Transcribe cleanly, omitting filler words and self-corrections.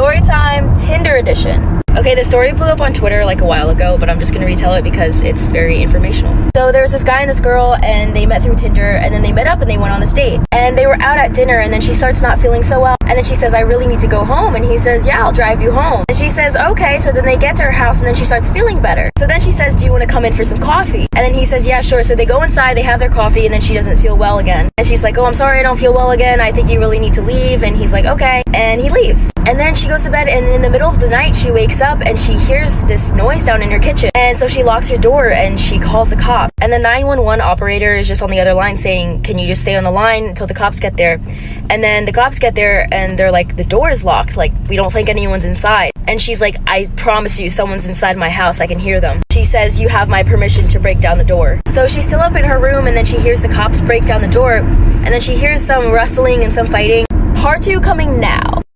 Story time, Tinder edition. Okay, the story blew up on Twitter like a while ago, but I'm just gonna retell it because it's very informational. So there was this guy and this girl, and they met through Tinder, and then they met up and they went on this date. And they were out at dinner, and then she starts not feeling so well. And then she says, I really need to go home. And he says, yeah, I'll drive you home. And she says, okay. So then they get to her house, and then she starts feeling better. So then she says, do you want to come in for some coffee? And then he says, yeah, sure. So they go inside, they have their coffee, and then she doesn't feel well again. And she's like, oh, I'm sorry, I don't feel well again. I think you really need to leave. And he's like, okay. And he leaves. And then she goes to bed, and in the middle of the night, she wakes up and she hears this noise down in her kitchen. And so she locks her door and she calls the cop. And the 911 operator is just on the other line saying, can you just stay on the line until the cops get there? And then the cops get there and they're like, the door is locked. Like, we don't think anyone's inside. And she's like, I promise you, someone's inside my house. I can hear them. She says, you have my permission to break down the door. So she's still up in her room, and then she hears the cops break down the door. And then she hears some rustling and some fighting. Part 2 coming now.